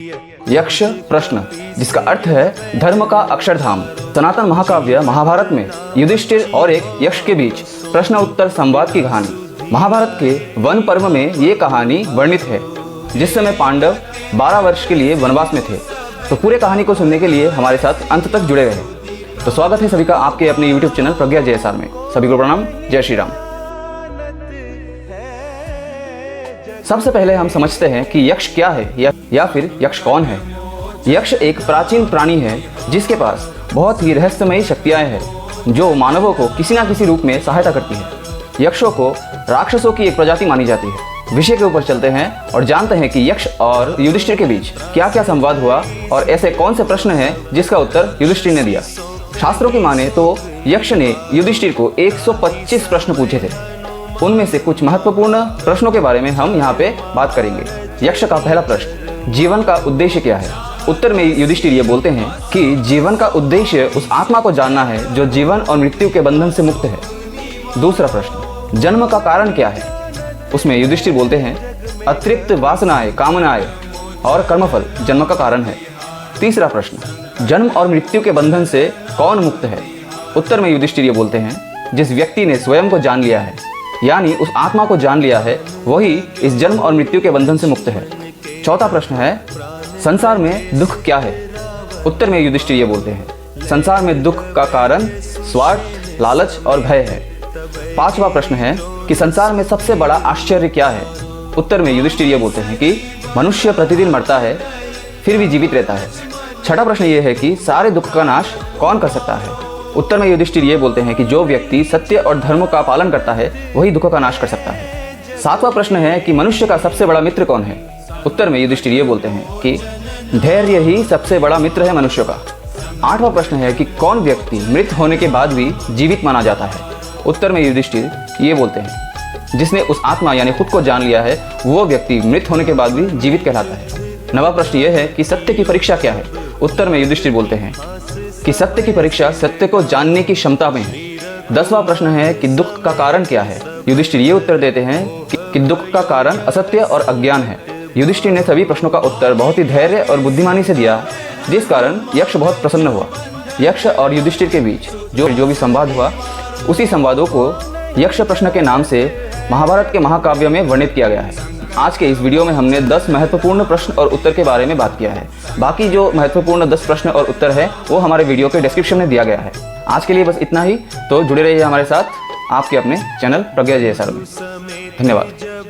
यक्ष प्रश्न, जिसका अर्थ है धर्म का अक्षरधाम। सनातन महाकाव्य महाभारत में युधिष्ठिर और एक यक्ष के बीच प्रश्न उत्तर संवाद की कहानी। महाभारत के वन पर्व में ये कहानी वर्णित है, जिस समय पांडव 12 वर्ष के लिए वनवास में थे। तो पूरे कहानी को सुनने के लिए हमारे साथ अंत तक जुड़े रहे। तो स्वागत है सभी का आपके अपने YouTube चैनल प्रज्ञा JSR में। सभी को प्रणाम, जय श्री राम। सबसे पहले हम समझते हैं कि यक्ष क्या है या फिर यक्ष कौन है। यक्ष एक प्राचीन प्राणी है जिसके पास बहुत ही रहस्यमयी शक्तियाँ हैं जो मानवों को किसी न किसी रूप में सहायता करती है। यक्षों को राक्षसों की एक प्रजाति मानी जाती है। विषय के ऊपर चलते हैं और जानते हैं कि यक्ष और युधिष्ठिर के बीच क्या क्या संवाद हुआ और ऐसे कौन से प्रश्न हैं जिसका उत्तर युधिष्ठिर ने दिया। शास्त्रों की माने तो यक्ष ने युधिष्ठिर को 125 प्रश्न पूछे थे। उनमें से कुछ महत्वपूर्ण प्रश्नों के बारे में हम यहाँ पे बात करेंगे। यक्ष का पहला प्रश्न, जीवन का उद्देश्य क्या है। उत्तर में युधिष्ठिर ये बोलते हैं कि जीवन का उद्देश्य उस आत्मा को जानना है जो जीवन और मृत्यु के बंधन से मुक्त है। दूसरा प्रश्न, जन्म का कारण क्या है। उसमें युधिष्ठिर बोलते हैं अतिरिक्त वासनाएं, कामनाएं और कर्मफल जन्म का कारण है। तीसरा प्रश्न, जन्म और मृत्यु के बंधन से कौन मुक्त है। उत्तर में युधिष्ठिर ये बोलते हैं जिस व्यक्ति ने स्वयं को जान लिया है, यानी उस आत्मा को जान लिया है, वही इस जन्म और मृत्यु के बंधन से मुक्त है। चौथा प्रश्न है, संसार में दुख क्या है। उत्तर में युधिष्ठिर ये बोलते हैं संसार में दुख का कारण स्वार्थ, लालच और भय है। पांचवा प्रश्न है कि संसार में सबसे बड़ा आश्चर्य क्या है। उत्तर में युधिष्ठिर ये बोलते हैं कि मनुष्य प्रतिदिन मरता है फिर भी जीवित रहता है। छठा प्रश्न ये है कि सारे दुख का नाश कौन कर सकता है। उत्तर में युधिष्ठिर ये बोलते हैं कि जो व्यक्ति सत्य और धर्म का पालन करता है वही दुखों का नाश कर सकता है। सातवां प्रश्न है कि मनुष्य का सबसे बड़ा मित्र कौन है। उत्तर में युधिष्ठिर ये बोलते हैं कि धैर्य ही सबसे बड़ा मित्र है मनुष्य का। आठवां प्रश्न है कि कौन व्यक्ति मृत होने के बाद भी जीवित माना जाता है। उत्तर में युधिष्ठिर ये बोलते हैं जिसने उस आत्मा यानी खुद को जान लिया है वो व्यक्ति मृत होने के बाद भी जीवित कहलाता है। नवा प्रश्न ये है कि सत्य की परीक्षा क्या है। उत्तर में युधिष्ठिर बोलते हैं कि सत्य की परीक्षा सत्य को जानने की क्षमता में है। 10वां प्रश्न है कि दुख का कारण क्या है। युधिष्ठिर ये उत्तर देते हैं कि दुख का कारण असत्य और अज्ञान है। युधिष्ठिर ने सभी प्रश्नों का उत्तर बहुत ही धैर्य और बुद्धिमानी से दिया, जिस कारण यक्ष बहुत प्रसन्न हुआ। यक्ष और युधिष्ठिर के बीच जो भी संवाद हुआ उसी संवादों को यक्ष प्रश्न के नाम से महाभारत के महाकाव्य में वर्णित किया गया है। आज के इस वीडियो में हमने 10 महत्वपूर्ण प्रश्न और उत्तर के बारे में बात किया है। बाकी जो महत्वपूर्ण 10 प्रश्न और उत्तर है वो हमारे वीडियो के डिस्क्रिप्शन में दिया गया है। आज के लिए बस इतना ही। तो जुड़े रहिए हमारे साथ आपके अपने चैनल प्रज्ञा JSR में। धन्यवाद।